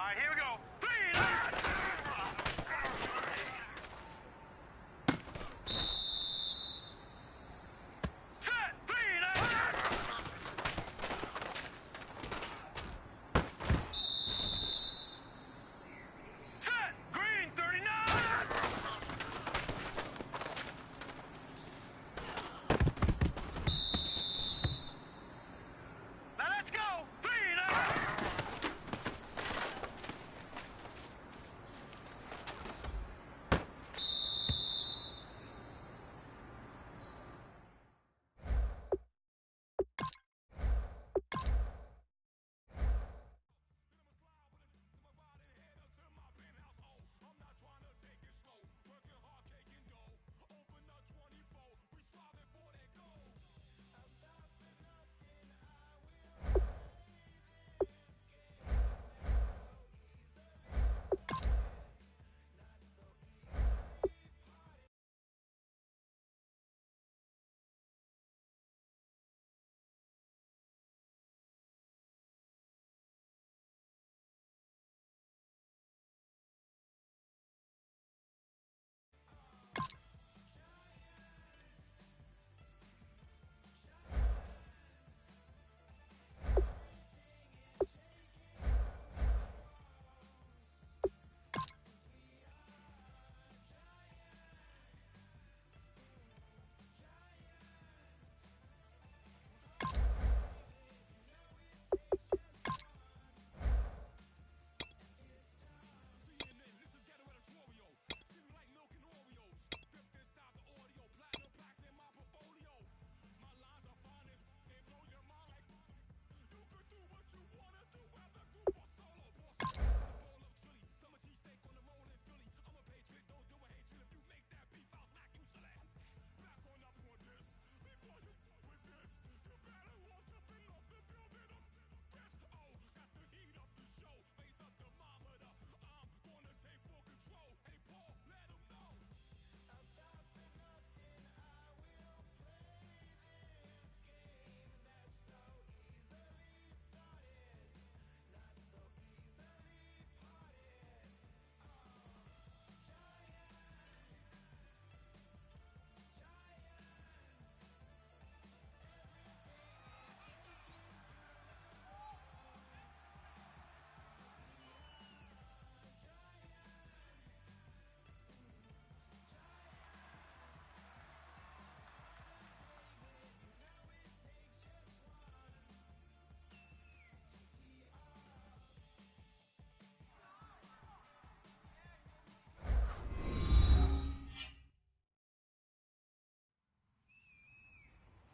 right, here we go.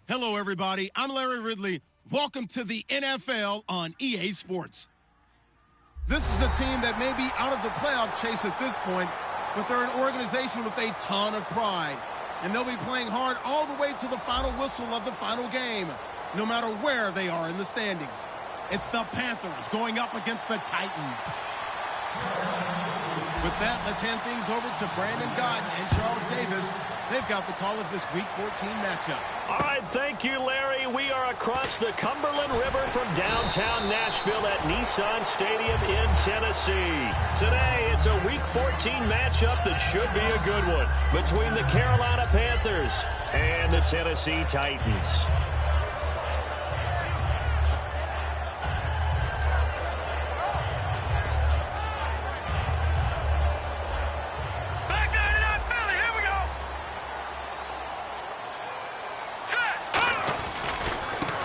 Hello, everybody. I'm Larry Ridley. Welcome to the NFL on EA Sports. This is a team that may be out of the playoff chase at this point, but they're an organization with a ton of pride. And they'll be playing hard all the way to the final whistle of the final game, no matter where they are in the standings. It's the Panthers going up against the Titans. With that, let's hand things over to Brandon Gott and Charles Davis. They've got the call of this Week 14 matchup. All right, thank you, Larry. We are across the Cumberland River from downtown Nashville at Nissan Stadium in Tennessee. Today, it's a Week 14 matchup that should be a good one between the Carolina Panthers and the Tennessee Titans.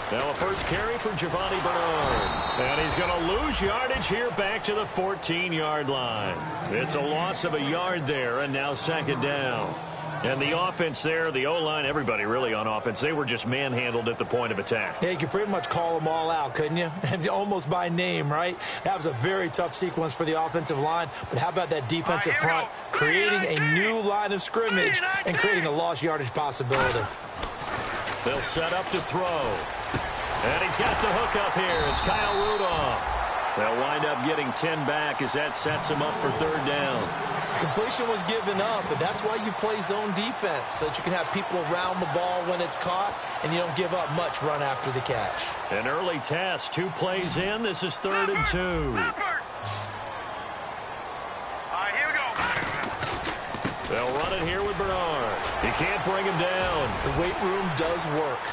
Now a first carry for Giovanni Bernard. And he's going to lose yardage here back to the 14-yard line. It's a loss of a yard there, and now second down. And the offense there, the O-line, everybody really on offense, they were just manhandled at the point of attack. Yeah, you could pretty much call them all out, couldn't you? Almost by name, right? That was a very tough sequence for the offensive line. But how about that defensive front creating a new line of scrimmage and creating a lost yardage possibility? They'll set up to throw. And he's got the hook up here. It's Kyle Rudolph. They'll wind up getting 10 back as that sets him up for third down. Completion was given up, but that's why you play zone defense, so that you can have people around the ball when it's caught, and you don't give up much run after the catch. An early test, 2 plays in. This is 3rd and 2. can't bring him down. The weight room does work.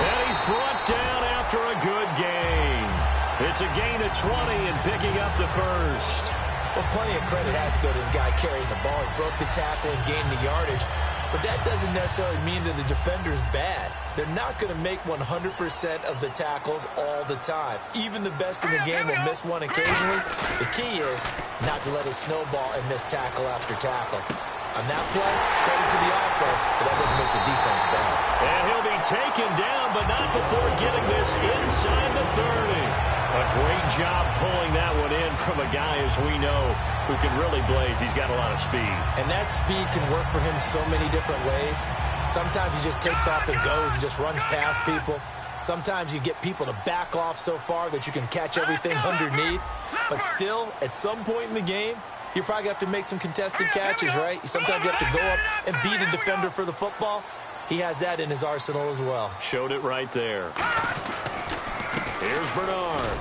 And he's brought down after a good gain. It's a gain of 20 and picking up the first. Well, plenty of credit has to go to the guy carrying the ball. He broke the tackle and gained the yardage. But that doesn't necessarily mean that the defender's bad. They're not going to make 100% of the tackles all the time. Even the best in the game will miss one occasionally. The key is not to let it snowball and miss tackle after tackle. On that play, credit to the offense, but that doesn't make the defense bad. And he'll be taken down, but not before getting this inside the 30. A great job pulling that one in from a guy, as we know, who can really blaze. He's got a lot of speed. And that speed can work for him so many different ways. Sometimes he just takes off and goes and just runs past people. Sometimes you get people to back off so far that you can catch everything underneath. But still, at some point in the game, you probably have to make some contested catches, right? Sometimes you have to go up and beat a defender for the football. He has that in his arsenal as well. Showed it right there. Here's Bernard.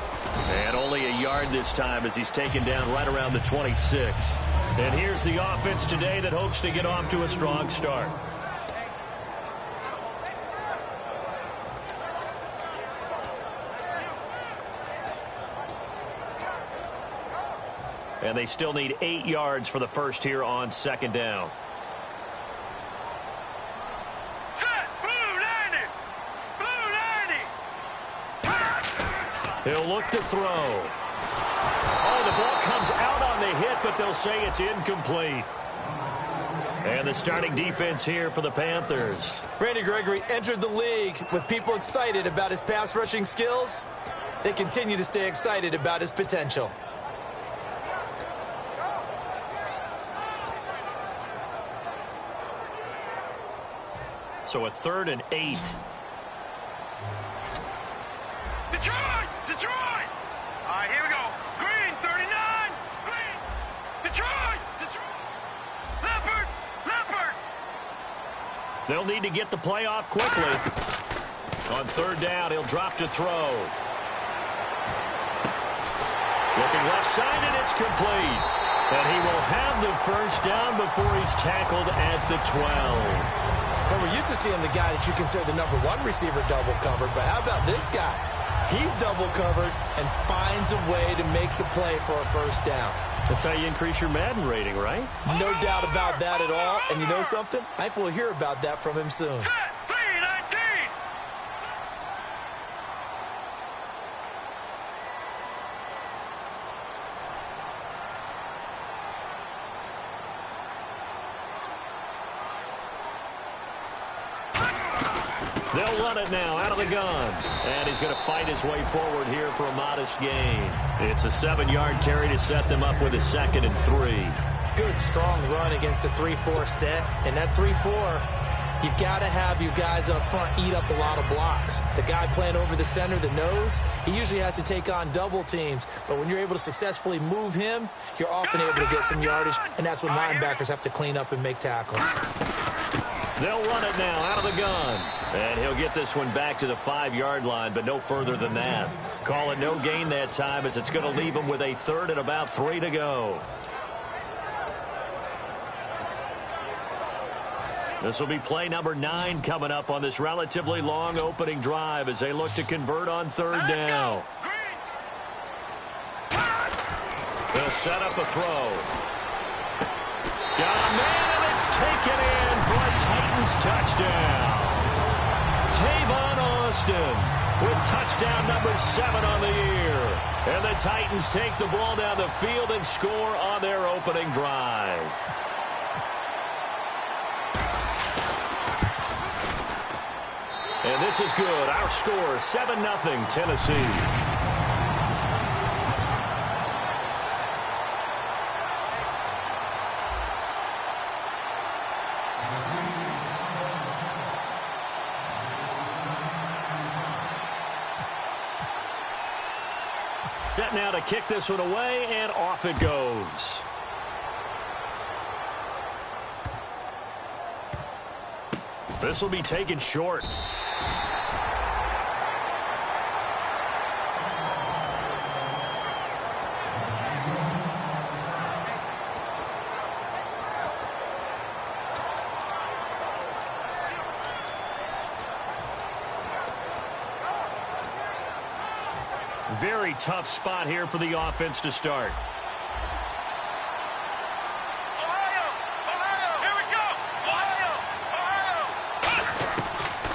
And only a yard this time as he's taken down right around the 26. And here's the offense today that hopes to get off to a strong start. And they still need 8 yards for the first here on second down. He'll look to throw. Oh, the ball comes out on the hit, but they'll say it's incomplete. And the starting defense here for the Panthers. Randy Gregory entered the league with people excited about his pass rushing skills. They continue to stay excited about his potential. So a 3rd and 8. Detroit! Detroit! All right, here we go. Green, 39. Green. Detroit! Detroit! Leopard! Leopard! They'll need to get the play off quickly. On 3rd down, he'll drop to throw. Looking left side, and it's complete. And he will have the first down before he's tackled at the 12. Well, we're used to seeing the guy that you consider the #1 receiver double covered, but how about this guy? He's double covered and finds a way to make the play for a first down. That's how you increase your Madden rating, right? No doubt about that at all. And you know something? I think we'll hear about that from him soon. Set! 319! They'll run it now out of the gun. And he's going to fight his way forward here for a modest gain. It's a 7-yard carry to set them up with a 2nd and 3. Good, strong run against the 3-4 set. And that 3-4, you've got to have your guys up front eat up a lot of blocks. The guy playing over the center, the nose, he usually has to take on double teams. But when you're able to successfully move him, you're often able to get some yardage. And that's when linebackers have to clean up and make tackles. They'll run it now out of the gun. And he'll get this one back to the 5-yard line, but no further than that. Call it no gain that time as it's going to leave him with a 3rd and about 3 to go. This will be play number 9 coming up on this relatively long opening drive as they look to convert on 3rd down. They'll set up a throw. Got a man, and it's taken in for a Titans touchdown. Tavon Austin with touchdown number 7 on the year. And the Titans take the ball down the field and score on their opening drive. And this is good. Our score, 7-0 Tennessee. Set now to kick this one away, and off it goes. This will be taken short. Very tough spot here for the offense to start.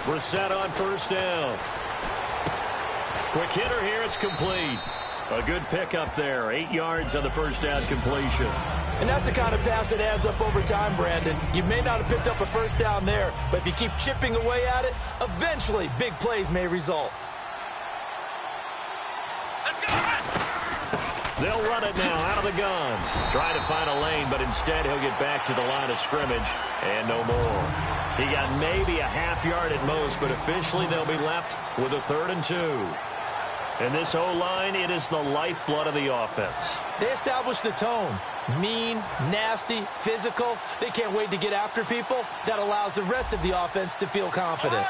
Brissett on first down. Quick hitter here. It's complete. A good pickup there. 8 yards on the first down completion. And that's the kind of pass that adds up over time, Brandon. You may not have picked up a first down there, but if you keep chipping away at it, eventually big plays may result. They'll run it now out of the gun. Trying to find a lane, but instead he'll get back to the line of scrimmage and no more. He got maybe a half yard at most, but officially they'll be left with a 3rd and 2. And this O-line, it is the lifeblood of the offense. They establish the tone. Mean, nasty, physical. They can't wait to get after people. That allows the rest of the offense to feel confident.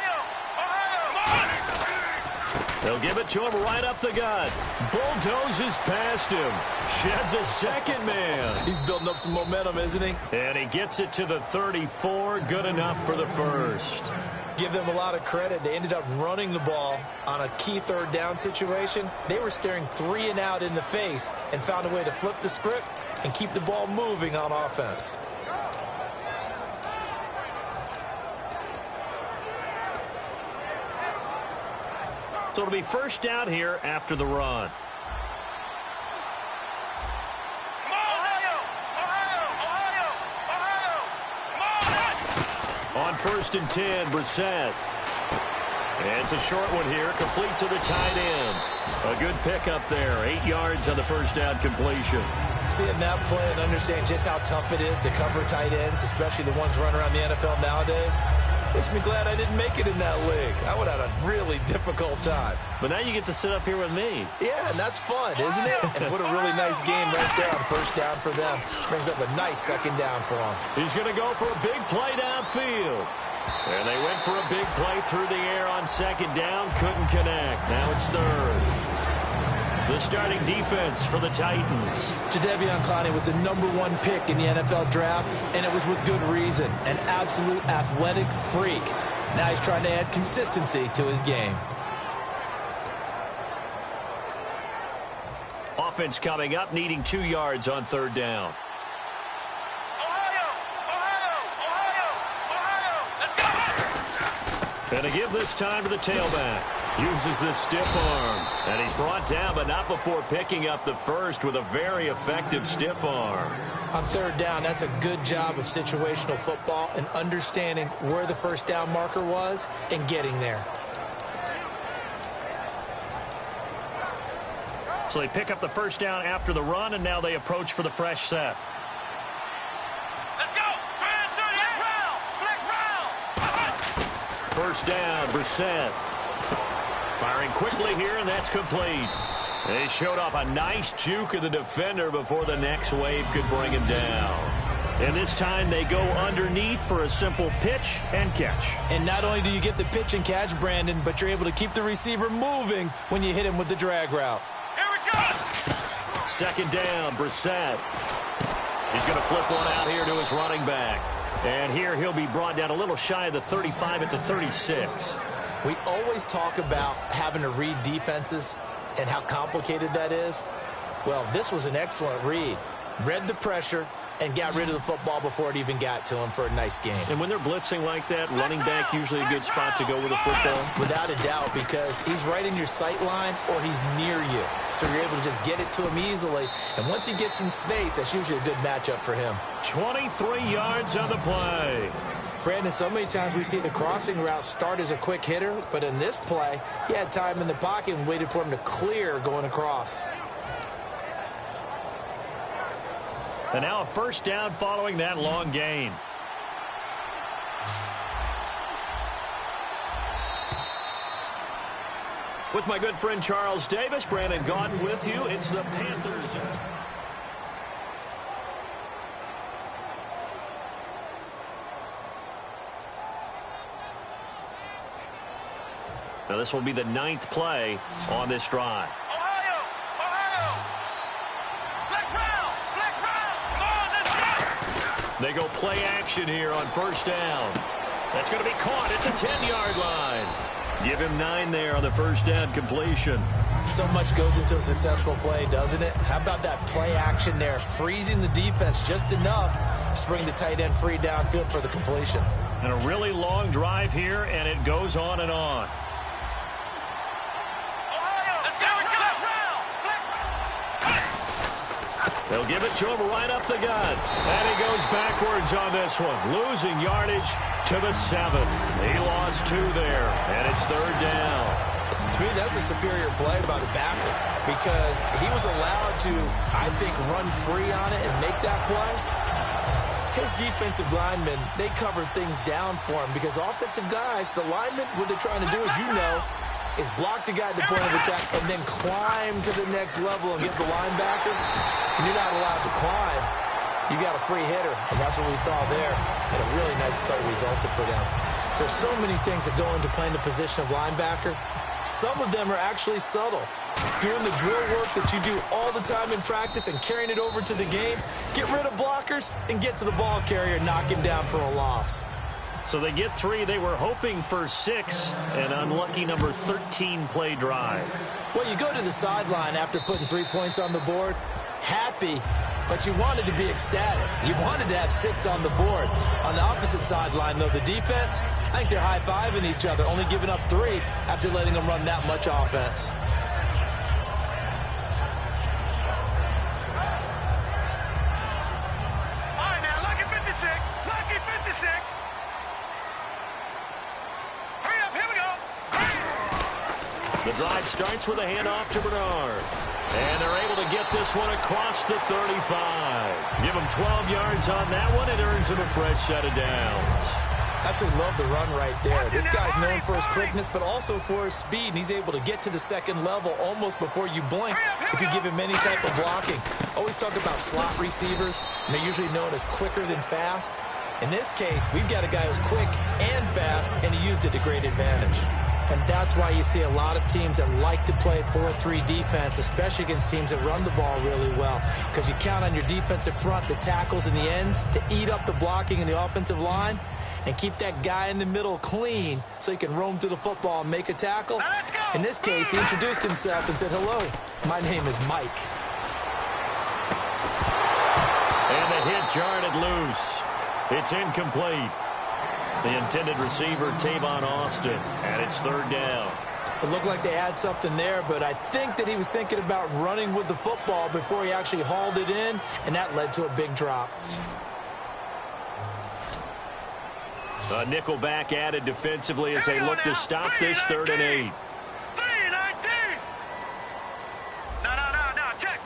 They'll give it to him right up the gut. Bulldozes past him. Sheds a second man. He's building up some momentum, isn't he? And he gets it to the 34. Good enough for the first. Give them a lot of credit. They ended up running the ball on a key 3rd down situation. They were staring 3 and out in the face and found a way to flip the script and keep the ball moving on offense. So it'll be first down here after the run. On 1st and 10, Brissett. And it's a short one here, complete to the tight end. A good pickup there, 8 yards on the first down completion. Seeing that play and understand just how tough it is to cover tight ends, especially the ones running around the NFL nowadays, makes me glad I didn't make it in that league. I would have had a really difficult time. But now you get to sit up here with me. Yeah, and that's fun, isn't it? And what a really nice game right there on first down for them. Brings up a nice second down for them. He's going to go for a big play downfield. And they went for a big play through the air on second down. Couldn't connect. Now it's 3rd. The starting defense for the Titans. Jadeveon Clowney was the #1 pick in the NFL draft, and it was with good reason. An absolute athletic freak. Now he's trying to add consistency to his game. Offense coming up, needing 2 yards on 3rd down. And a give this time to the tailback. Uses this stiff arm. And he's brought down, but not before picking up the first with a very effective stiff arm. On 3rd down, that's a good job of situational football and understanding where the first down marker was and getting there. So they pick up the first down after the run, and now they approach for the fresh set. Let's go! First down, Brissett. Firing quickly here, and that's complete. They showed off a nice juke of the defender before the next wave could bring him down. And this time they go underneath for a simple pitch and catch. And not only do you get the pitch and catch, Brandon, but you're able to keep the receiver moving when you hit him with the drag route. Here we go! Second down, Brissett. He's going to flip one out here to his running back. And here he'll be brought down a little shy of the 35 at the 36. We always talk about having to read defenses and how complicated that is. Well, this was an excellent read. Read the pressure and got rid of the football before it even got to him for a nice game. And when they're blitzing like that, running back usually a good spot to go with a football? Without a doubt, because he's right in your sight line or he's near you. So you're able to just get it to him easily. And once he gets in space, that's usually a good matchup for him. 23 yards on the play. Brandon, so many times we see the crossing route start as a quick hitter, but in this play, he had time in the pocket and waited for him to clear going across. And now a first down following that long gain. With my good friend Charles Davis, Brandon Gaudin with you. It's the Panthers. Now this will be the 9th play on this drive. They go play action here on first down. That's going to be caught at the 10-yard line. Give him 9 there on the first down completion. So much goes into a successful play, doesn't it? How about that play action there, freezing the defense just enough to bring the tight end free downfield for the completion. And a really long drive here, and it goes on and on. They'll give it to him right up the gut. And he goes backwards on this one, losing yardage to the 7. He lost 2 there, and it's 3rd down. To me, that's a superior play by the backer because he was allowed to, I think, run free on it and make that play. His defensive linemen, they covered things down for him because offensive guys, the linemen, what they're trying to do, as you know, is block the guy at the point of attack and then climb to the next level and get the linebacker. And you're not allowed to climb. You got a free hitter, and that's what we saw there. And a really nice play resulted for them. There's so many things that go into playing the position of linebacker. Some of them are actually subtle. Doing the drill work that you do all the time in practice and carrying it over to the game. Get rid of blockers and get to the ball carrier and knock him down for a loss. So they get 3. They were hoping for 6. An unlucky number 13 play drive. Well, you go to the sideline after putting 3 points on the board, happy, but you wanted to be ecstatic. You wanted to have 6 on the board. On the opposite sideline, though, the defense, I think they're high-fiving each other, only giving up 3 after letting them run that much offense. All right, now, lucky 56. Lucky 56. Hurry up, here we go. The drive starts with a handoff to Bernard. And they're able to get this one across the 35. Give him 12 yards on that one. It earns him a fresh set of downs. Absolutely love the run right there. This guy's known for his quickness, but also for his speed. And he's able to get to the second level almost before you blink if you give him any type of blocking. Always talk about slot receivers, and they're usually known as quicker than fast. In this case, we've got a guy who's quick and fast, and he used it to great advantage. And that's why you see a lot of teams that like to play 4-3 defense, especially against teams that run the ball really well, because you count on your defensive front, the tackles and the ends, to eat up the blocking in the offensive line and keep that guy in the middle clean so he can roam to the football and make a tackle. In this case, he introduced himself and said, "Hello, my name is Mike." And the hit jarred it loose. It's incomplete. The intended receiver, Tavon Austin, and it's 3rd down. It looked like they had something there, but I think that he was thinking about running with the football before he actually hauled it in, and that led to a big drop. A nickel back added defensively as they look to stop this 3rd and 8. 3-19. No, check.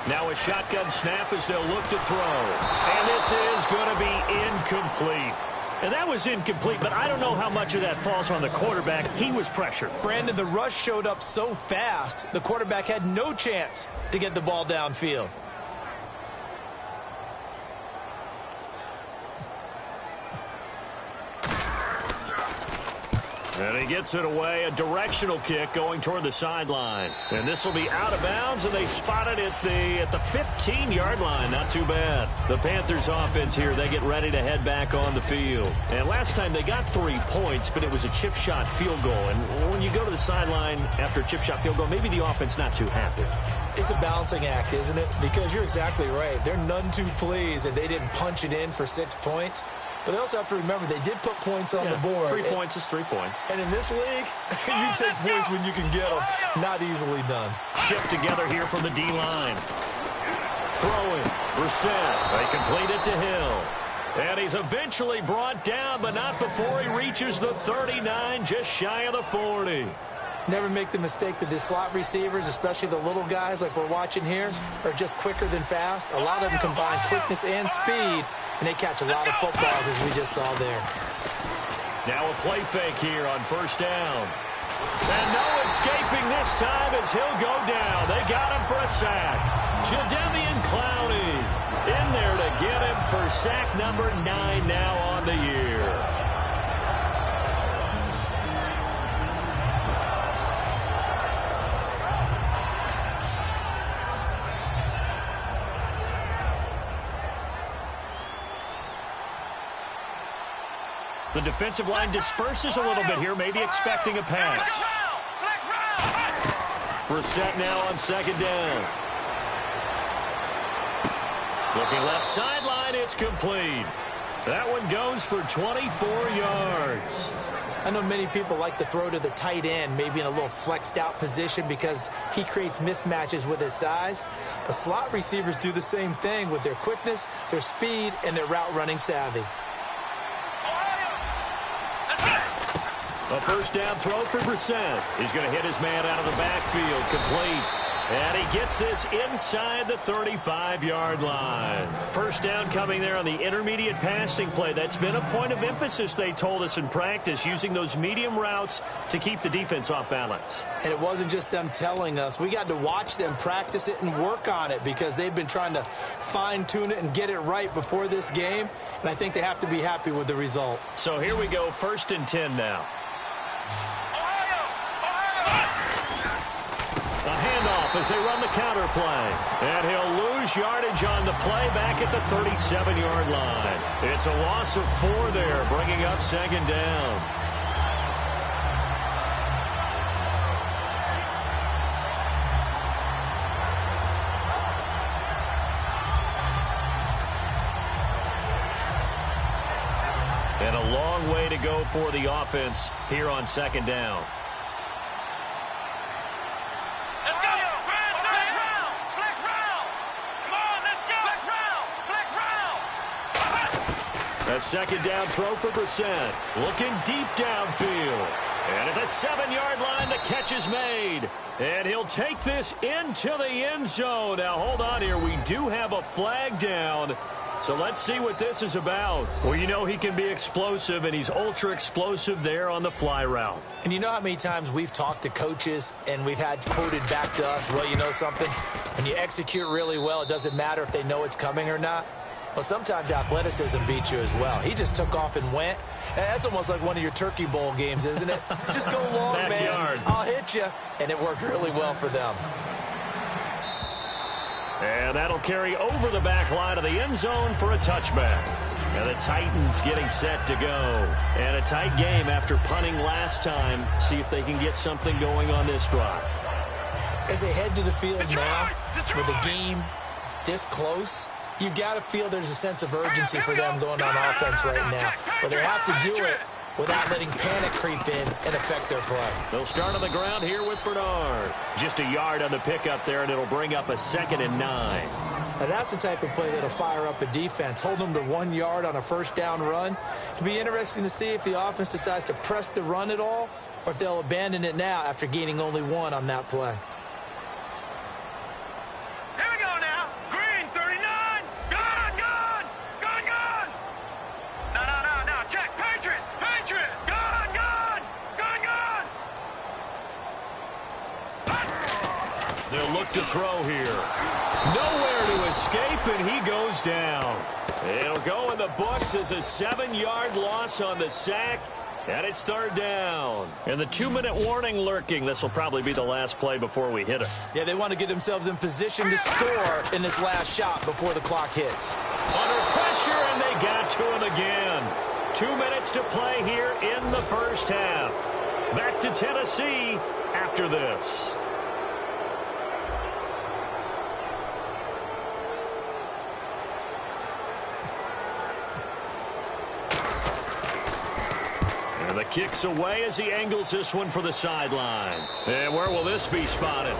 Now a shotgun snap as they'll look to throw. And this is going to be incomplete. And that was incomplete, but I don't know how much of that falls on the quarterback. He was pressured. Brandon, the rush showed up so fast, the quarterback had no chance to get the ball downfield. And he gets it away, a directional kick going toward the sideline. And this will be out of bounds, and they spot it at the 15-yard line. Not too bad. The Panthers offense here, they get ready to head back on the field. And last time they got 3 points, but it was a chip shot field goal. And when you go to the sideline after a chip shot field goal, maybe the offense not too happy. It's a balancing act, isn't it? Because you're exactly right. They're none too pleased that they didn't punch it in for 6 points. But they also have to remember they did put points on the board. 3 points is 3 points. And in this league, you take points when you can get them. Not easily done. Shift together here from the D-line. Throwing. Brissett. They complete it to Hill. And he's eventually brought down, but not before he reaches the 39, just shy of the 40. Never make the mistake that the slot receivers, especially the little guys like we're watching here, are just quicker than fast. A lot of them combine quickness and speed, and they catch a lot of footballs, as we just saw there. Now a play fake here on 1st down. And no escaping this time as he'll go down. They got him for a sack. Jadeveon Clowney in there to get him for sack number 9 now on the year. The defensive line disperses a little bit here, maybe expecting a pass. Brissett now on second down. Looking left sideline, it's complete. That one goes for 24 yards. I know many people like to throw to the tight end, maybe in a little flexed out position because he creates mismatches with his size. But slot receivers do the same thing with their quickness, their speed, and their route running savvy. A first down throw for Brissett. He's going to hit his man out of the backfield, complete. And he gets this inside the 35-yard line. First down coming there on the intermediate passing play. That's been a point of emphasis, they told us in practice, using those medium routes to keep the defense off balance. And it wasn't just them telling us. We got to watch them practice it and work on it because they've been trying to fine-tune it and get it right before this game. And I think they have to be happy with the result. So here we go, 1st and 10 now. A handoff as they run the counter play. And he'll lose yardage on the play back at the 37-yard line. It's a loss of 4 there, bringing up 2nd down. And a long way to go for the offense here on 2nd down. A 2nd down throw for Brissett. Looking deep downfield. And at the 7-yard line, the catch is made. And he'll take this into the end zone. Now, hold on here. We do have a flag down. So let's see what this is about. Well, you know he can be explosive, and he's ultra-explosive there on the fly route. And you know how many times we've talked to coaches and we've had quoted back to us, well, you know something? When you execute really well, it doesn't matter if they know it's coming or not. Well, sometimes athleticism beats you as well. He just took off and went. And that's almost like one of your Turkey Bowl games, isn't it? Just go long, man. I'll hit you. And it worked really well for them. And that'll carry over the back line of the end zone for a touchback. And the Titans getting set to go. And a tight game after punting last time. See if they can get something going on this drive. As they head to the field now, with the game this close, you've got to feel there's a sense of urgency for them going on offense right now. But they have to do it without letting panic creep in and affect their play. They'll start on the ground here with Bernard. Just a yard on the pickup there, and it'll bring up a 2nd and 9. Now that's the type of play that'll fire up a defense. Hold them to 1 yard on a first down run. It'll be interesting to see if the offense decides to press the run at all or if they'll abandon it now after gaining only 1 on that play. They'll look to throw here. Nowhere to escape, and he goes down. It'll go in the books as a 7-yard loss on the sack, and it's 3rd down. And the 2-minute warning lurking. This will probably be the last play before we hit it. Yeah, they want to get themselves in position to score in this last shot before the clock hits. Under pressure, and they got to him again. 2 minutes to play here in the first half. Back to Tennessee after this. The kick's away as he angles this one for the sideline. And where will this be spotted?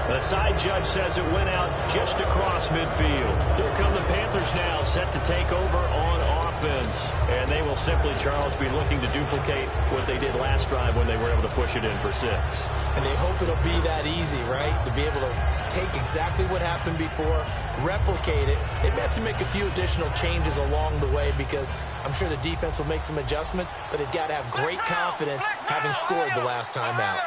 The side judge says it went out just across midfield. Here come the Panthers now, set to take over on offense. And they will simply, Charles, be looking to duplicate what they did last drive when they were able to push it in for 6. And they hope it'll be that easy, right? To be able to take exactly what happened before, replicate it. They may have to make a few additional changes along the way because I'm sure the defense will make some adjustments, but they've got to have great confidence having scored the last time out.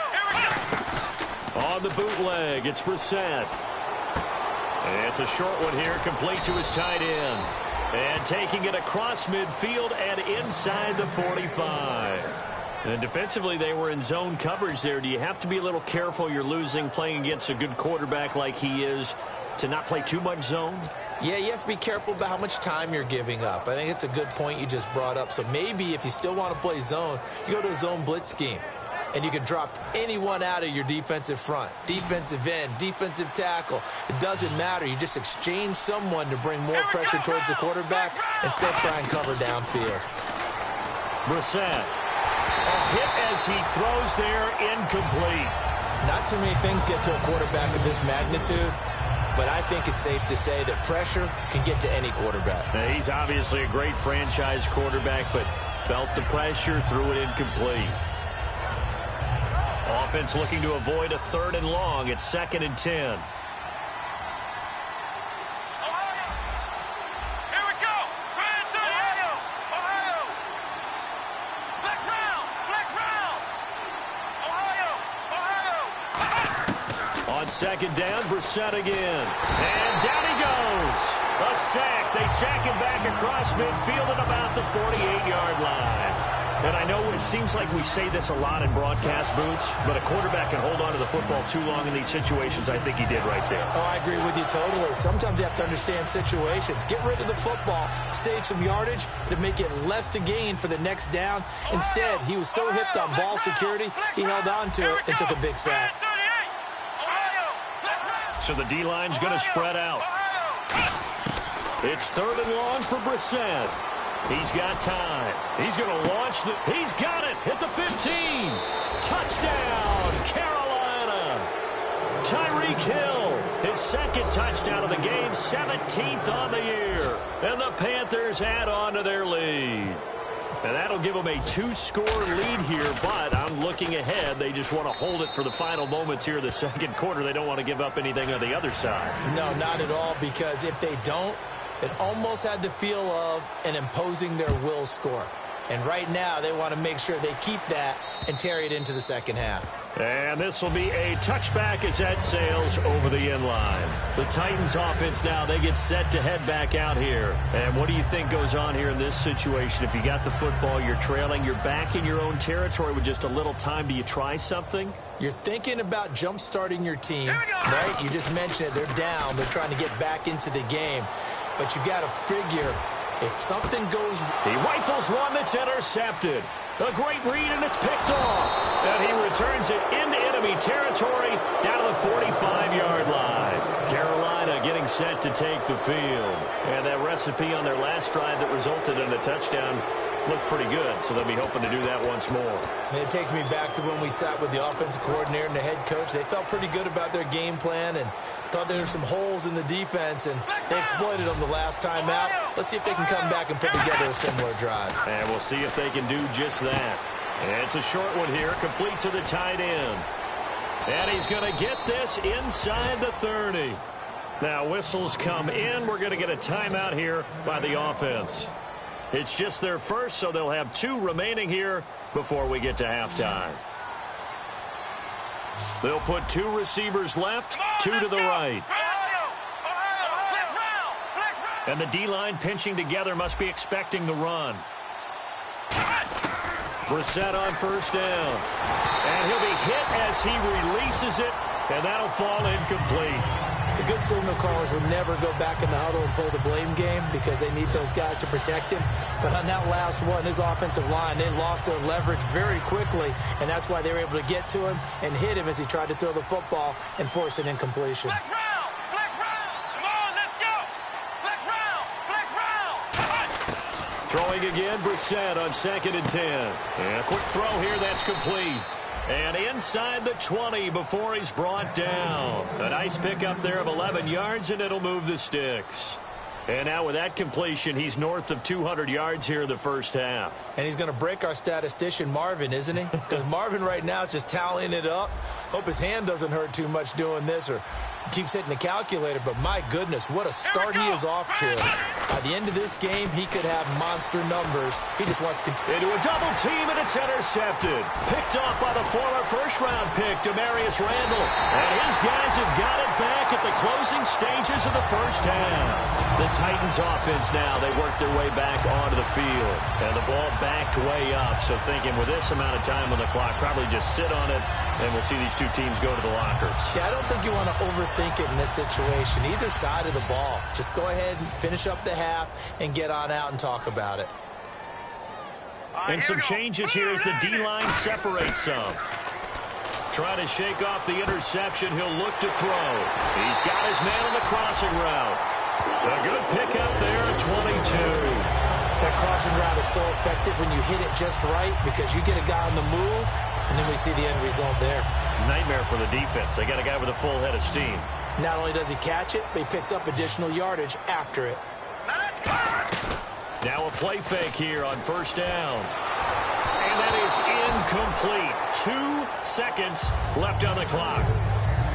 On the bootleg, it's Brissett. It's a short one here, complete to his tight end. And taking it across midfield and inside the 45. And defensively, they were in zone coverage there. Do you have to be a little careful? You're losing playing against a good quarterback like he is to not play too much zone? Yeah, you have to be careful about how much time you're giving up. I think it's a good point you just brought up. So maybe if you still want to play zone, you go to a zone blitz scheme. and you can drop anyone out of your defensive front, defensive end, defensive tackle. It doesn't matter. You just exchange someone to bring more pressure towards the quarterback, instead try and cover downfield. Brissett. A hit as he throws there, incomplete. Not too many things get to a quarterback of this magnitude, but I think it's safe to say that pressure can get to any quarterback. Now, he's obviously a great franchise quarterback, but felt the pressure, threw it incomplete. Offense looking to avoid a 3rd and long. It's 2nd and 10. On 2nd down, Brissett again. And down he goes. A sack. They sack him back across midfield at about the 48-yard line. And I know it seems like we say this a lot in broadcast booths, but a quarterback can hold on to the football too long in these situations. I think he did right there. Oh, I agree with you totally. Sometimes you have to understand situations. Get rid of the football, save some yardage to make it less to gain for the next down. Instead, he was so hipped on ball security, he held on to it and took a big sack. So the D-line's going to spread out. It's 3rd and long for Brissett. He's got time. He's going to launch the... He's got it. Hit the 15. Touchdown, Carolina. Tyreek Hill, his 2nd touchdown of the game, 17th on the year. And the Panthers add on to their lead. And that'll give them a 2-score lead here, but I'm looking ahead. They just want to hold it for the final moments here of the 2nd quarter. They don't want to give up anything on the other side. No, not at all, because if they don't, it almost had the feel of an imposing their will score. And right now, they want to make sure they keep that and carry it into the 2nd half. And this will be a touchback as that sails over the end line. The Titans offense now, they get set to head back out here. And what do you think goes on here in this situation? If you got the football, you're trailing, you're back in your own territory with just a little time. Do you try something? You're thinking about jump-starting your team, right? You just mentioned it. They're down. They're trying to get back into the game. But you got to figure if something goes... He rifles one that's intercepted. A great read, and it's picked off. And he returns it into enemy territory down to the 45-yard line. Carolina getting set to take the field. And that recipe on their last drive that resulted in a touchdown looked pretty good, so they'll be hoping to do that once more. And it takes me back to when we sat with the offensive coordinator and the head coach. They felt pretty good about their game plan and thought there were some holes in the defense, and they exploited them the last time out. Let's see if they can come back and put together a similar drive. And we'll see if they can do just that. And it's a short one here, complete to the tight end. And he's going to get this inside the 30. Now whistles come in. We're going to get a timeout here by the offense. It's just their first, so they'll have 2 remaining here before we get to halftime. They'll put 2 receivers left, 2 to the right. And the D-line pinching together must be expecting the run. Brissett on 1st down. And he'll be hit as he releases it, and that'll fall incomplete. The good signal callers would never go back in the huddle and play the blame game because they need those guys to protect him. But on that last one, his offensive line, they lost their leverage very quickly, and that's why they were able to get to him and hit him as he tried to throw the football and force an incompletion. Flex round! Flex round! Come on, let's go! Flex round! Flex round! Throwing again, Brissett on 2nd and 10. And a quick throw here, that's complete. And inside the 20 before he's brought down. A nice pickup there of 11 yards, and it'll move the sticks. And now with that completion, he's north of 200 yards here in the first half. And he's going to break our statistician, Marvin, isn't he? Because Marvin right now is just tallying it up. Hope his hand doesn't hurt too much doing this or keeps hitting the calculator. But my goodness, what a start he is off to. By the end of this game, he could have monster numbers. He just wants to continue. Into a double team, and it's intercepted. Picked off by the former first-round pick, Demarius Randall. And his guys have got it back at the closing stages of the first half. The Titans offense now, they work their way back onto the field. And the ball backed way up. So thinking with this amount of time on the clock, probably just sit on it, and we'll see these 2 teams go to the lockers. Yeah, I don't think you want to overthink it in this situation. Either side of the ball. Just go ahead and finish up the half and get on out and talk about it. And some changes here as the D-line separates some. trying to shake off the interception. He'll look to throw. He's got his man on the crossing route. A good pickup there at 22. That crossing route is so effective when you hit it just right because you get a guy on the move, and then we see the end result there. Nightmare for the defense. They got a guy with a full head of steam. Not only does he catch it, but he picks up additional yardage after it. Now a play fake here on first down. And that is incomplete. 2 seconds left on the clock.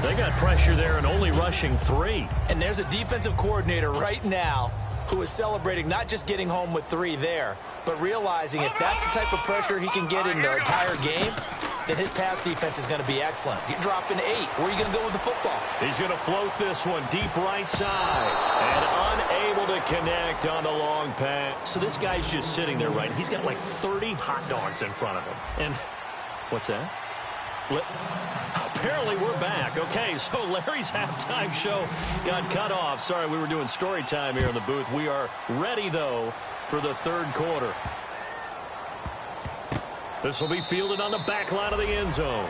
They got pressure there and only rushing 3. And there's a defensive coordinator right now who is celebrating not just getting home with 3 there, but realizing if that's the type of pressure he can get in the entire game, then his pass defense is going to be excellent. You're dropping 8. Where are you going to go with the football? He's going to float this one deep right side and unable to connect on the long pass. So this guy's just sitting there, right? He's got like 30 hot dogs in front of him. And what's that? Apparently we're back. Okay, so Larry's halftime show got cut off. Sorry, we were doing story time here in the booth. We are ready, though, for the third quarter. This will be fielded on the back line of the end zone.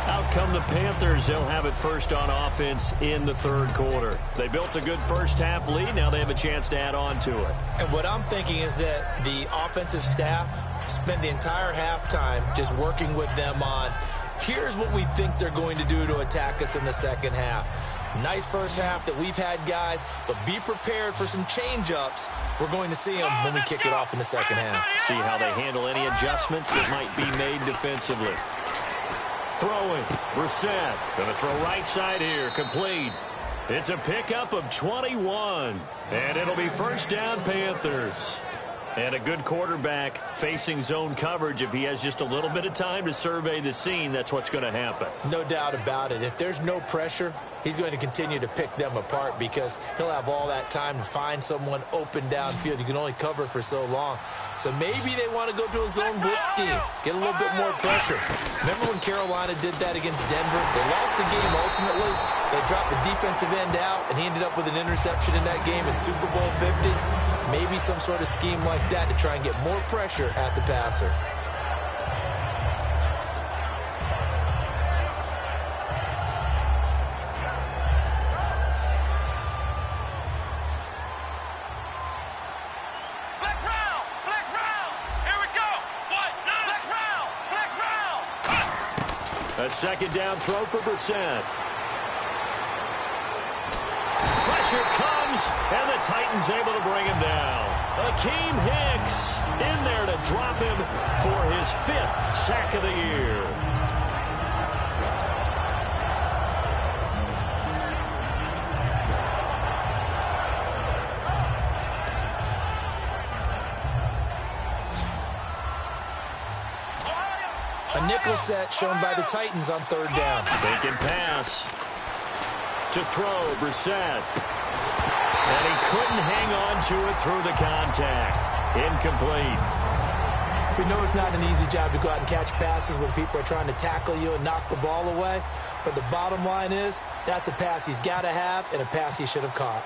Out come the Panthers. They'll have it first on offense in the third quarter. They built a good first half lead. Now they have a chance to add on to it. And what I'm thinking is that the offensive staff spend the entire halftime just working with them on, here's what we think they're going to do to attack us in the second half. Nice first half that we've had, guys, but be prepared for some change-ups. We're going to see them when we kick it off in the second half. See how they handle any adjustments that might be made defensively. Throwing, Brissett, going to throw right side here, complete. It's a pickup of 21, and it'll be first down Panthers. And a good quarterback facing zone coverage. If he has just a little bit of time to survey the scene, that's what's going to happen. No doubt about it. If there's no pressure, he's going to continue to pick them apart because he'll have all that time to find someone open downfield. You can only cover for so long. So maybe they want to go to a zone blitz scheme, get a little bit more pressure. Remember when Carolina did that against Denver? They lost the game ultimately. They dropped the defensive end out, and he ended up with an interception in that game in Super Bowl 50. Maybe some sort of scheme like that to try and get more pressure at the passer. Flex round! Flex round! Here we go! What? Flex round! Flex round! A second down throw for Brissett. Pressure comes, and the Titans able to bring him down. Akeem Hicks in there to drop him for his 5th sack of the year. A nickel set shown by the Titans on third down. Taking pass. To throw, Brissett. And he couldn't hang on to it through the contact. Incomplete. We know it's not an easy job to go out and catch passes when people are trying to tackle you and knock the ball away. But the bottom line is, that's a pass he's got to have and a pass he should have caught.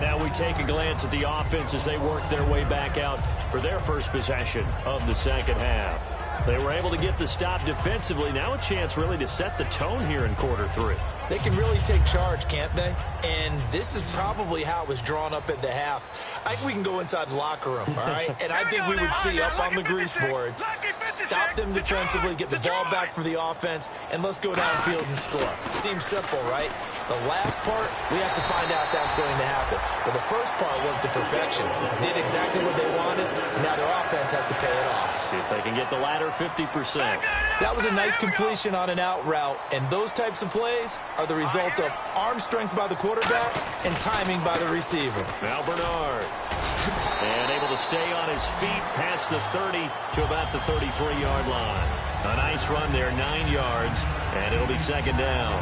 Now we take a glance at the offense as they work their way back out for their first possession of the second half. They were able to get the stop defensively. Now a chance really to set the tone here in quarter 3. They can really take charge, can't they? And this is probably how it was drawn up at the half. I think we can go inside the locker room, all right? And I think we would see up on the grease boards, stop them defensively, get the ball back for the offense, and let's go downfield and score. Seems simple, right? The last part, we have to find out if that's going to happen. But the first part worked to perfection. Did exactly what they wanted, and now their offense has to pay it off. See if they can get the latter 50%. That was a nice completion on an out route, and those types of plays are the result of arm strength by the quarterback and timing by the receiver. Now Bernard. And able to stay on his feet past the 30 to about the 33-yard line. A nice run there, 9 yards, and it'll be second down.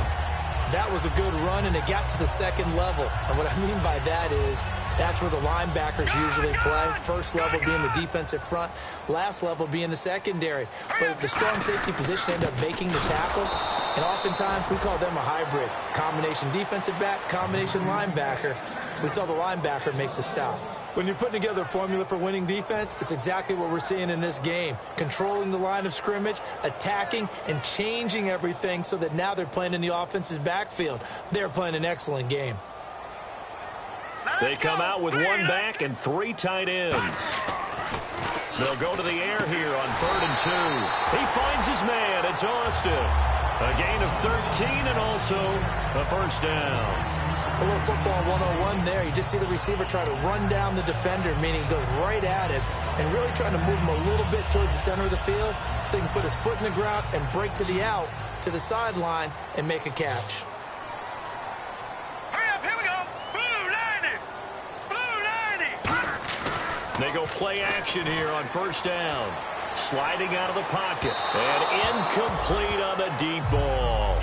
That was a good run, and it got to the second level. And what I mean by that is That's where the linebackers usually play. First level being the defensive front, last level being the secondary. But the strong safety position end up making the tackle, and oftentimes we call them a hybrid. Combination defensive back, combination linebacker. We saw the linebacker make the stop. When you're putting together a formula for winning defense, it's exactly what we're seeing in this game. Controlling the line of scrimmage, attacking, and changing everything so that now they're playing in the offense's backfield. They're playing an excellent game. They come out with one back and 3 tight ends. They'll go to the air here on 3rd and 2. He finds his man. It's Austin. A gain of 13 and also a first down. A little football 101 there. You just see the receiver try to run down the defender, meaning he goes right at him and really trying to move him a little bit towards the center of the field so he can put his foot in the ground and break to the out, to the sideline, and make a catch. Hurry up, here we go. Blue 90. Blue 90. They go play action here on first down. Sliding out of the pocket. And incomplete on the deep ball.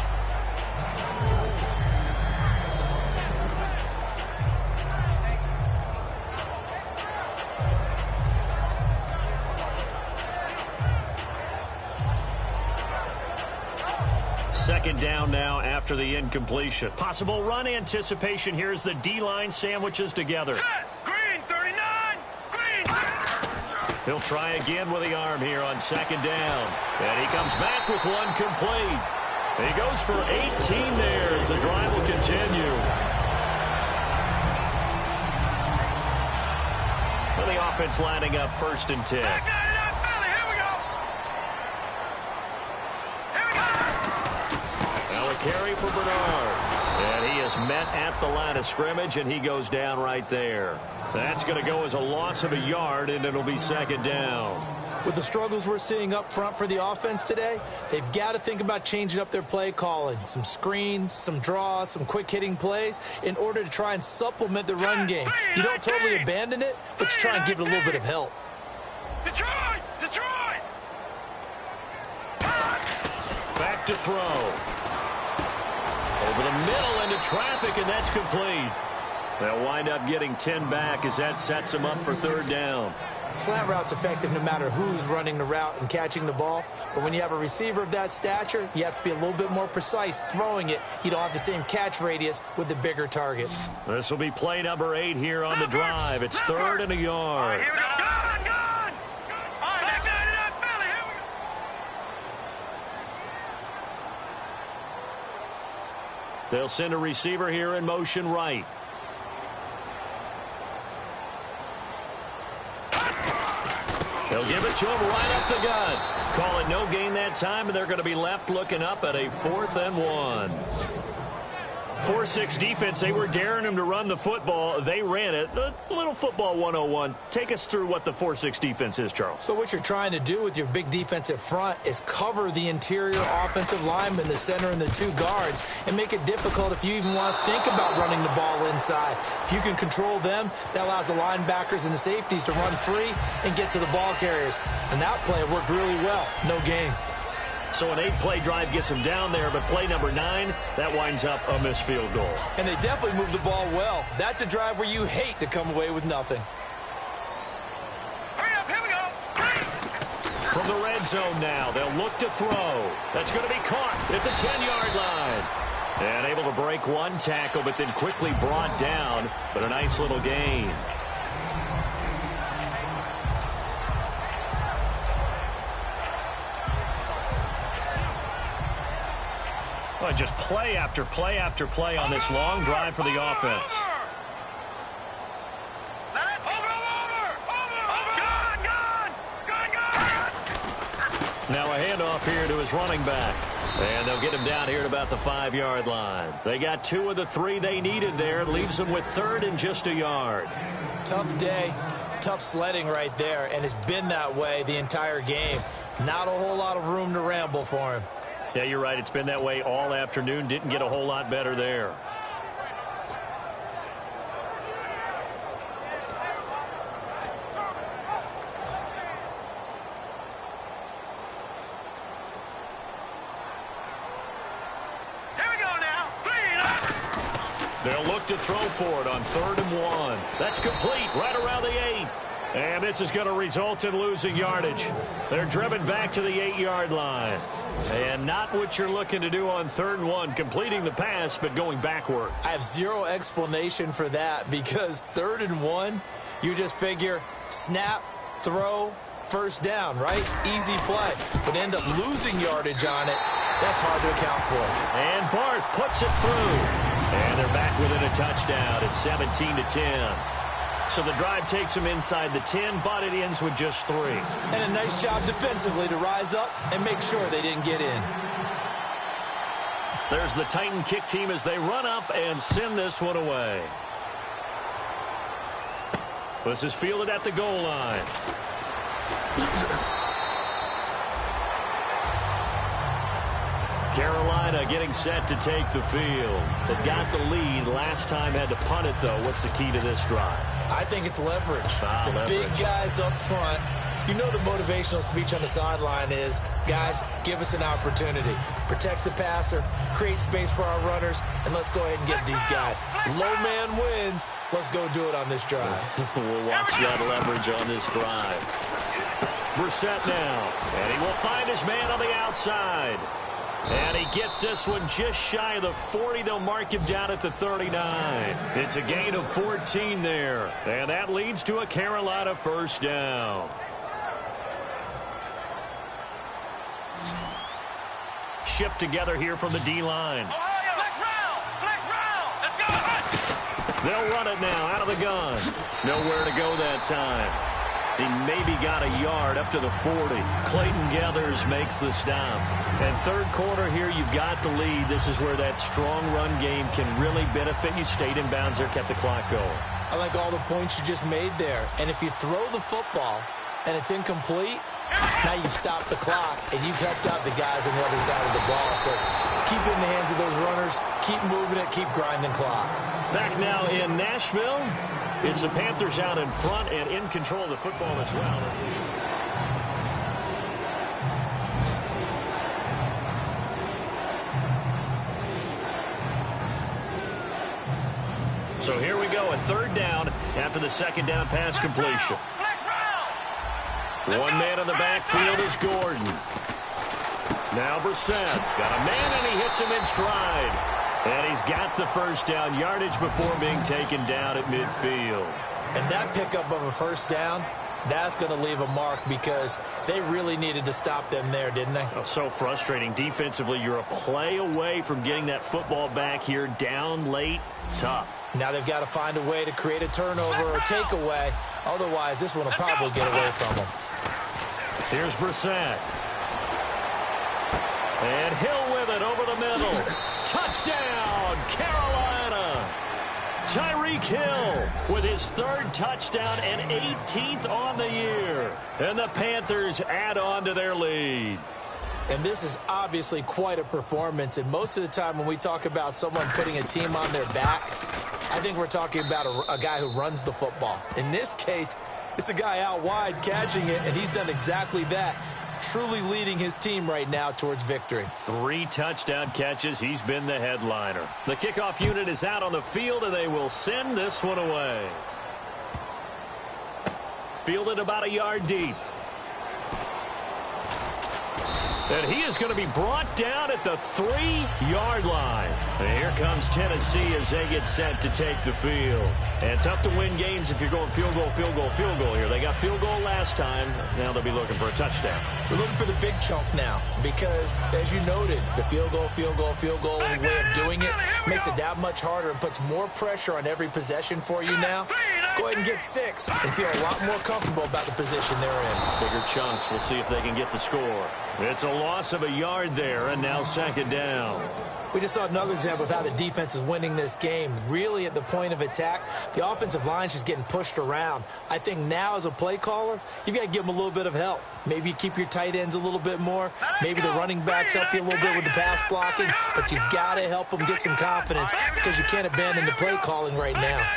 Second down now after the incompletion. Possible run anticipation. Here's the D-line sandwiches together. Set. Green 39. Green. He'll try again with the arm here on second down. And he comes back with one complete. He goes for 18 there as the drive will continue. Well, the offense lining up 1st and 10. Back 99 Philly. Here we go. Here we go. Now a carry for Bernard. And he is met at the line of scrimmage, and he goes down right there. That's going to go as a loss of a yard, and it'll be second down. With the struggles we're seeing up front for the offense today, they've got to think about changing up their play calling. Some screens, some draws, some quick-hitting plays in order to try and supplement the run game. You don't totally abandon it, but you try and give it a little bit of help. Detroit. Detroit. Back to throw. Over the middle into traffic, and that's complete. They'll wind up getting 10 back as that sets them up for 3rd down. Slant route's effective no matter who's running the route and catching the ball. But when you have a receiver of that stature, you have to be a little bit more precise throwing it. You don't have the same catch radius with the bigger targets. This will be play number 8 here on the drive. It's 3rd and a yard. Here we go. Gone. Gone. All right, back 99 Philly. Here we go. They'll send a receiver here in motion right. They'll give it to him right up the gut. Call it no gain that time, and they're going to be left looking up at a 4th and 1. 4-6 defense, they were daring him to run the football. They ran it. A little football 101. Take us through what the 4-6 defense is, Charles. So what you're trying to do with your big defensive front is cover the interior offensive lineman, the center, and the 2 guards, and make it difficult if you even want to think about running the ball inside. If you can control them, that allows the linebackers and the safeties to run free and get to the ball carriers. And that play worked really well. No gain. So an 8-play drive gets him down there, but play number 9, that winds up a missed field goal. And they definitely moved the ball well. That's a drive where you hate to come away with nothing. Hurry up, here we go. From the red zone now, they'll look to throw. That's going to be caught at the 10-yard line. And able to break one tackle, but then quickly brought down, but a nice little gain. Well, just play after play after play on this long drive for the offense. Now a handoff here to his running back. And they'll get him down here at about the 5-yard line. They got 2 of the 3 they needed there. Leaves them with 3rd and just a yard. Tough day, tough sledding right there, and it's been that way the entire game. Not a whole lot of room to ramble for him. Yeah, you're right. It's been that way all afternoon. Didn't get a whole lot better there. They'll They'll look to throw for it on 3rd and 1. That's complete right around the 8. And this is going to result in losing yardage. They're driven back to the 8-yard line. And not what you're looking to do on 3rd and 1, completing the pass, but going backward. I have zero explanation for that because 3rd and 1, you just figure snap, throw, first down, right? Easy play. But end up losing yardage on it. That's hard to account for. And Barth puts it through. And they're back within a touchdown at 17-10. So the drive takes them inside the 10, but it ends with just 3. And a nice job defensively to rise up and make sure they didn't get in. There's the Titan kick team as they run up and send this one away. This is fielded at the goal line. Carolina getting set to take the field. They got the lead. Last time had to punt it, though. What's the key to this drive? I think it's leverage. Leverage. Big guys up front. You know the motivational speech on the sideline is, guys, give us an opportunity. Protect the passer, create space for our runners, and let's go ahead and get these guys. Low man wins. Let's go do it on this drive. We'll watch that leverage on this drive. Brissett now, and he will find his man on the outside. And he gets this one just shy of the 40. They'll mark him down at the 39. It's a gain of 14 there. And that leads to a Carolina first down. Shift together here from the D-line. They'll run it now out of the gun. Nowhere to go that time. He maybe got a yard up to the 40. Clayton Gathers makes the stop. And third quarter here, you've got the lead. This is where that strong run game can really benefit you. Stayed in bounds there, kept the clock going. I like all the points you just made there. And if you throw the football and it's incomplete, now you've stopped the clock and you've helped out the guys on the other side of the ball. So keep it in the hands of those runners. Keep moving it. Keep grinding clock. Back now in Nashville. It's the Panthers out in front and in control of the football as well. So here we go, a third down after the second down pass completion. One man in the backfield is Gordon. Now Brissett got a man and he hits him in stride. And he's got the first down yardage before being taken down at midfield. And that pickup of a first down, that's going to leave a mark because they really needed to stop them there, didn't they? Oh, so frustrating. Defensively, you're a play away from getting that football back here down late. Tough. Now they've got to find a way to create a turnover or takeaway. Otherwise, this one will probably get away from them. Here's Brissett. And Hill with it over the middle. Touchdown, Carolina. Tyreek Hill with his third touchdown and 18th on the year. And the Panthers add on to their lead. And this is obviously quite a performance. And most of the time when we talk about someone putting a team on their back, I think we're talking about a guy who runs the football. In this case, it's a guy out wide catching it, and he's done exactly that. Truly leading his team right now towards victory. 3 touchdown catches. He's been the headliner. The kickoff unit is out on the field, and they will send this one away. Fielded about a yard deep. And he is going to be brought down at the 3-yard line. And here comes Tennessee as they get set to take the field. And tough to win games if you're going field goal, field goal, field goal here. They got field goal last time. Now they'll be looking for a touchdown. We're looking for the big chunk now because, as you noted, the field goal way of doing it makes it that much harder and puts more pressure on every possession for you now. Go ahead and get 6 and feel a lot more comfortable about the position they're in. Bigger chunks. We'll see if they can get the score. It's a loss of a yard there, and now second down. We just saw another example of how the defense is winning this game. Really at the point of attack, the offensive line is just getting pushed around. I think now as a play caller, you've got to give them a little bit of help. Maybe you keep your tight ends a little bit more. Maybe the running backs help you a little bit with the pass blocking. But you've got to help them get some confidence because you can't abandon the play calling right now.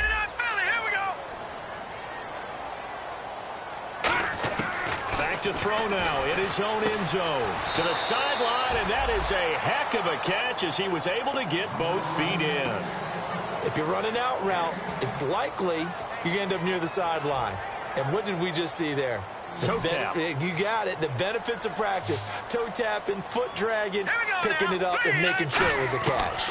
To throw now in his own end zone to the sideline, and that is a heck of a catch as he was able to get both feet in. If you're running out route, it's likely you're going to end up near the sideline. And what did we just see there? Toe tap. You got it. The benefits of practice. Toe tapping, foot dragging, picking it up, and making sure it was a catch.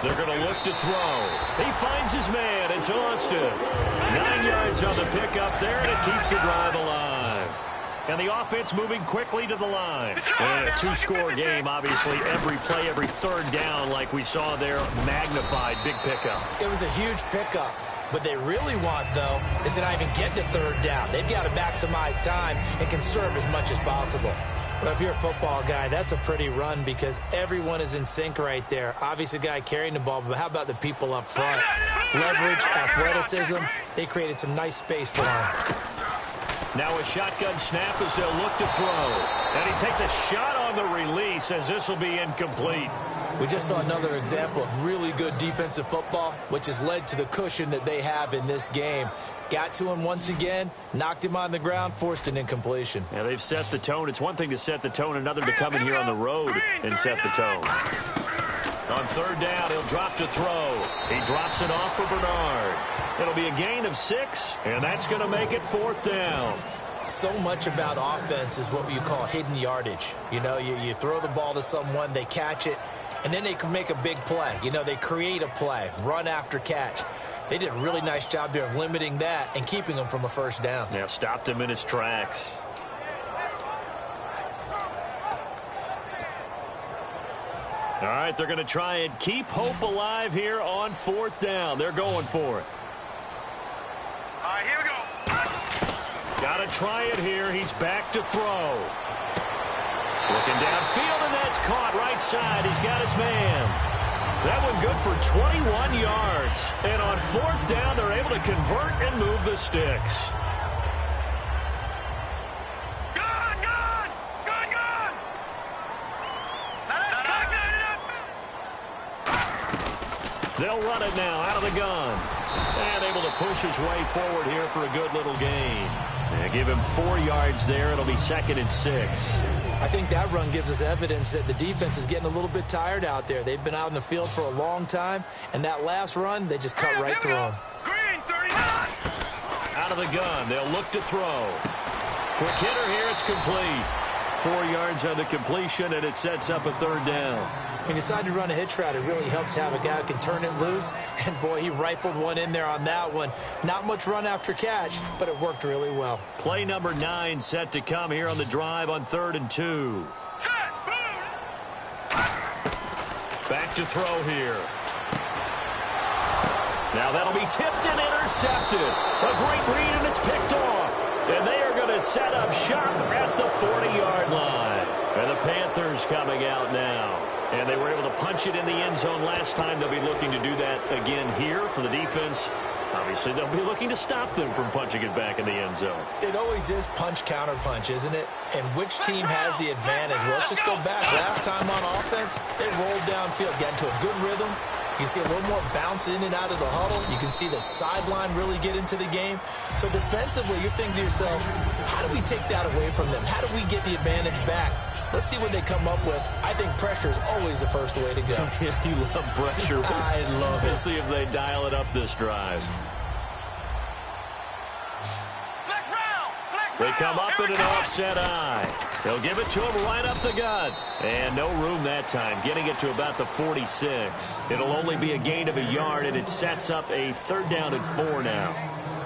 They're going to look to throw. He finds his man. It's Austin. 9 yards on the pickup there, and it keeps the drive alive. And the offense moving quickly to the line. And a two-score game, obviously. Every play, every third down, like we saw there, magnified. Big pickup. It was a huge pickup. What they really want, though, is to not even get to third down. They've got to maximize time and conserve as much as possible. Well, if you're a football guy, that's a pretty run because everyone is in sync right there. Obviously, the guy carrying the ball, but how about the people up front? Leverage, athleticism, they created some nice space for him. Now a shotgun snap as they'll look to throw. And he takes a shot on the release as this will be incomplete. We just saw another example of really good defensive football, which has led to the cushion that they have in this game. Got to him once again, knocked him on the ground, forced an incompletion. Yeah, they've set the tone. It's one thing to set the tone, another to come in here on the road and set the tone. On third down, he'll drop to throw. He drops it off for Bernard. It'll be a gain of 6, and that's going to make it 4th down. So much about offense is what you call hidden yardage. You know, you throw the ball to someone, they catch it, and then they can make a big play. You know, they create a play, run after catch. They did a really nice job there of limiting that and keeping him from a first down. Yeah, stopped him in his tracks. All right, they're going to try and keep hope alive here on 4th down. They're going for it. All right, here we go. Got to try it here. He's back to throw. Looking downfield, and that's caught right side. He's got his man. That one good for 21 yards. And on 4th down, they're able to convert and move the sticks. Good, good, good, good. That's good. They'll run it now out of the gun. And able to push his way forward here for a good little gain. And give him 4 yards there. It'll be 2nd and 6. I think that run gives us evidence that the defense is getting a little bit tired out there. They've been out in the field for a long time, and that last run, they just cut right through them. Green, 39. Out of the gun, they'll look to throw. Quick hitter here, it's complete. 4 yards on the completion, and it sets up a 3rd down. When you decide to run a hitch route, it really helps to have a guy who can turn it loose. And, boy, he rifled one in there on that one. Not much run after catch, but it worked really well. Play number 9 set to come here on the drive on 3rd and 2. Set, boom. Back to throw here. Now that'll be tipped and intercepted. A great read, and it's picked off. And they are going to set up shop at the 40-yard line. And the Panthers coming out now. And they were able to punch it in the end zone last time. They'll be looking to do that again here for the defense. Obviously, they'll be looking to stop them from punching it back in the end zone. It always is punch-counter-punch, isn't it? And which team has the advantage? Well, let's just go back. Last time on offense, they rolled downfield, got into a good rhythm. You can see a little more bounce in and out of the huddle. You can see the sideline really get into the game. So defensively, you're thinking to yourself, how do we take that away from them? How do we get the advantage back? Let's see what they come up with. I think pressure is always the first way to go. You love pressure. I love it. We'll see if they dial it up this drive. They come up in an offset eye. They'll give it to him right up the gut. And no room that time, getting it to about the 46. It'll only be a gain of a yard, and it sets up a 3rd down and 4 now.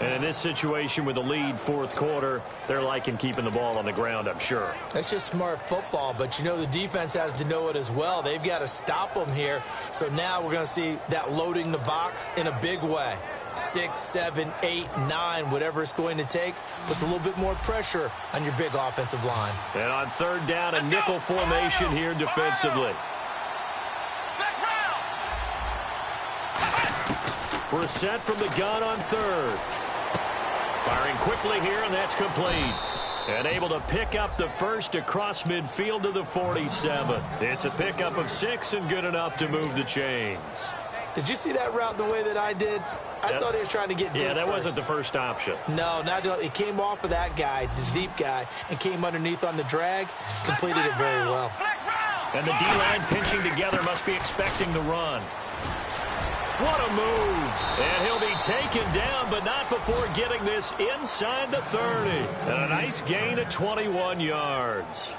And in this situation with the lead 4th quarter, they're liking keeping the ball on the ground, I'm sure. That's just smart football, but you know the defense has to know it as well. They've got to stop them here. So now we're going to see that loading the box in a big way. 6, 7, 8, 9, whatever it's going to take, puts a little bit more pressure on your big offensive line. And on 3rd down, a nickel formation here defensively. Brissett from the gun on 3rd. Firing quickly here, and that's complete. And able to pick up the first across midfield to the 47. It's a pickup of 6 and good enough to move the chains. Did you see that route the way that I did? I thought he was trying to get deep. Yeah, that first. wasn't the first option. No, not it came off of that guy, the deep guy, and came underneath on the drag. Completed it very well. And the D-line pinching together must be expecting the run. What a move. And he'll be taken down, but not before getting this inside the 30. And a nice gain of 21 yards.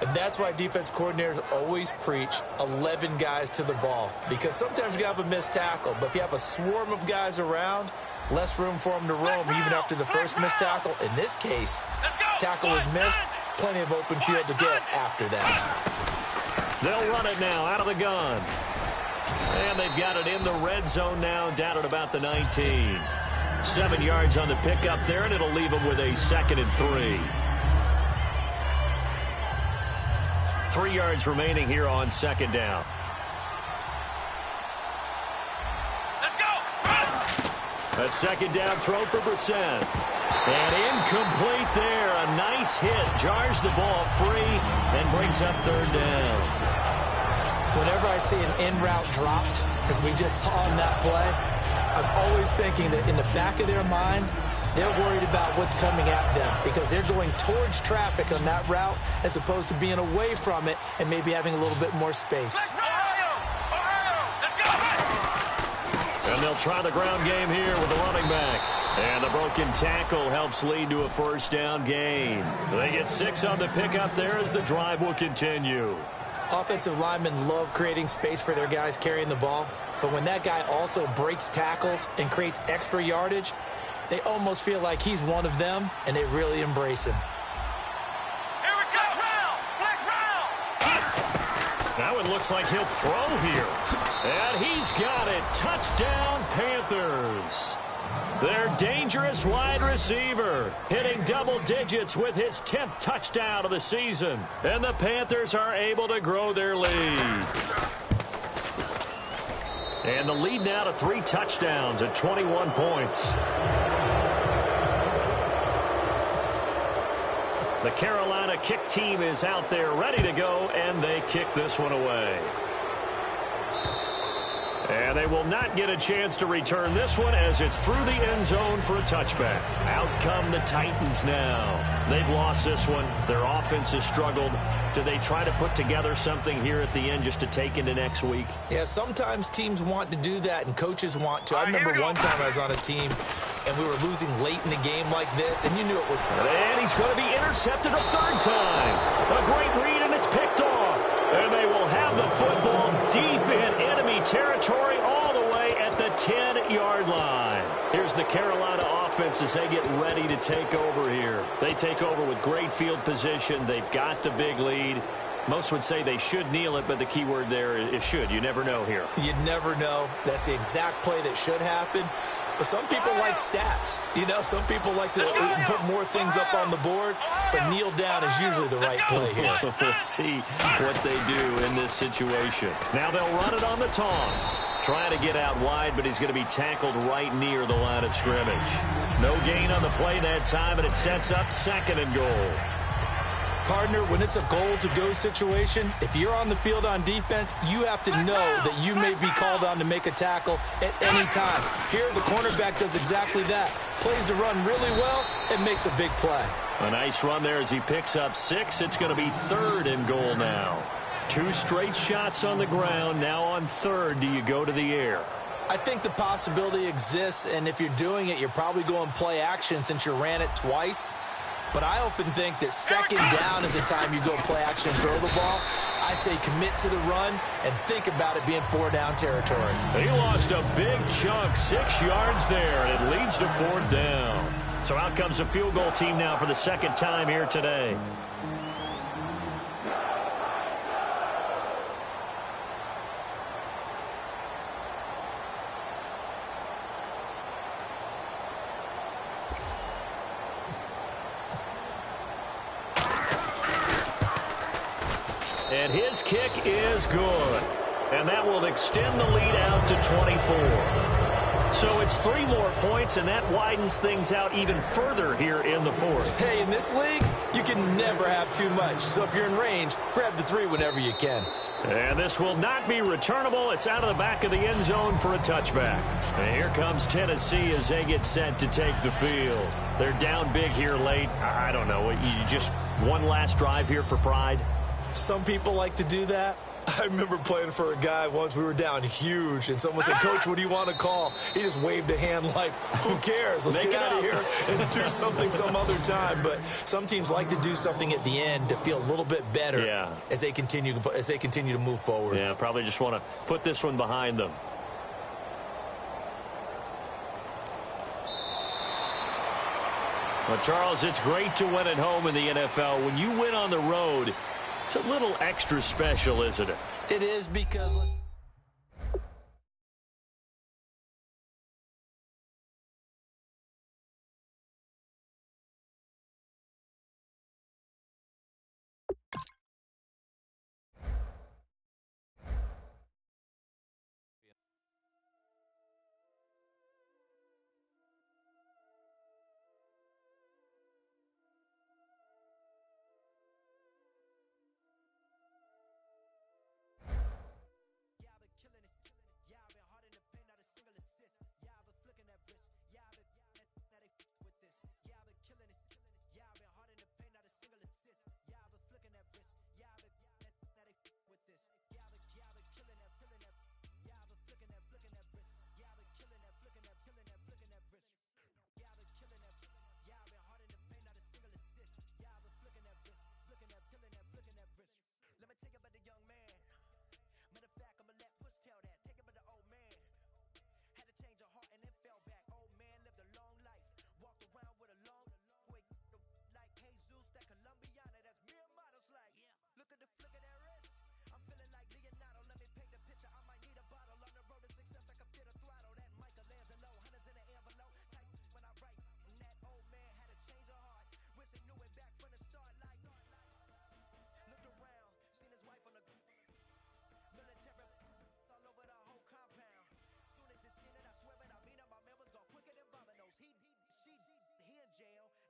And that's why defense coordinators always preach 11 guys to the ball. Because sometimes you have a missed tackle, but if you have a swarm of guys around, less room for them to roam even after the first missed tackle. In this case, tackle was missed, plenty of open field to get after that. They'll run it now out of the gun. And they've got it in the red zone now, down at about the 19. 7 yards on the pickup there, and it'll leave them with a 2nd and 3. 3 yards remaining here on 2nd down. Let's go. A 2nd down throw for Brissett. And incomplete there. A nice hit. Jars the ball free and brings up 3rd down. Whenever I see an in-route dropped, as we just saw in that play, I'm always thinking that in the back of their mind, they're worried about what's coming at them because they're going towards traffic on that route as opposed to being away from it and maybe having a little bit more space. And they'll try the ground game here with the running back. And the broken tackle helps lead to a 1st down gain. They get 6 on the pickup there as the drive will continue. Offensive linemen love creating space for their guys carrying the ball, but when that guy also breaks tackles and creates extra yardage, they almost feel like he's one of them, and they really embrace him. Here we go. Flex round. Now it looks like he'll throw here. And he's got it. Touchdown, Panthers. Their dangerous wide receiver hitting double digits with his 10th touchdown of the season. And the Panthers are able to grow their lead. And the lead now to 3 touchdowns at 21 points. The Carolina kick team is out there ready to go, and they kick this one away. And they will not get a chance to return this one as it's through the end zone for a touchback. Out come the Titans now. They've lost this one. Their offense has struggled. Do they try to put together something here at the end just to take into next week? Yeah, sometimes teams want to do that and coaches want to. I remember one time I was on a team and we were losing late in the game like this, and you knew it was... And he's going to be intercepted a 3rd time. A great read, and it's picked off. And they will have the football deep in enemy territory all the way at the 10-yard line. Here's the Carolina offense as they get ready to take over here. They take over with great field position. They've got the big lead. Most would say they should kneel it, but the key word there is should. You never know here. You never know. That's the exact play that should happen. But some people like stats. You know, some people like to put more things up on the board, but kneel down is usually the right play here. We'll see what they do in this situation. Now they'll run it on the toss. Trying to get out wide, but he's going to be tackled right near the line of scrimmage. No gain on the play that time, and it sets up 2nd and goal. Partner, when it's a goal-to-go situation, if you're on the field on defense, you have to know that you may be called on to make a tackle at any time. Here, the cornerback does exactly that. Plays the run really well and makes a big play. A nice run there as he picks up 6. It's going to be 3rd and goal now. 2 straight shots on the ground. Now on 3rd, do you go to the air? I think the possibility exists, and if you're doing it, you're probably going play action since you ran it twice. But I often think that 2nd down is the time you go play action and throw the ball. I say commit to the run and think about it being 4-down territory. He lost a big chunk, 6 yards there, and it leads to 4th down. So out comes the field goal team now for the 2nd time here today. And his kick is good. And that will extend the lead out to 24. So it's 3 more points, and that widens things out even further here in the 4th. Hey, in this league, you can never have too much. So if you're in range, grab the 3 whenever you can. And this will not be returnable. It's out of the back of the end zone for a touchback. And here comes Tennessee as they get set to take the field. They're down big here late. I don't know. You just one last drive here for pride? Some people like to do that. I remember playing for a guy once. We were down huge, and someone said, "Coach, what do you want to call?" He just waved a hand like, "Who cares? Let's get out of here and do something some other time." But some teams like to do something at the end to feel a little bit better as they continue to move forward. Yeah, probably just want to put this one behind them. Well, Charles, it's great to win at home in the NFL. When you win on the road, it's a little extra special, isn't it? It is because... He in jail.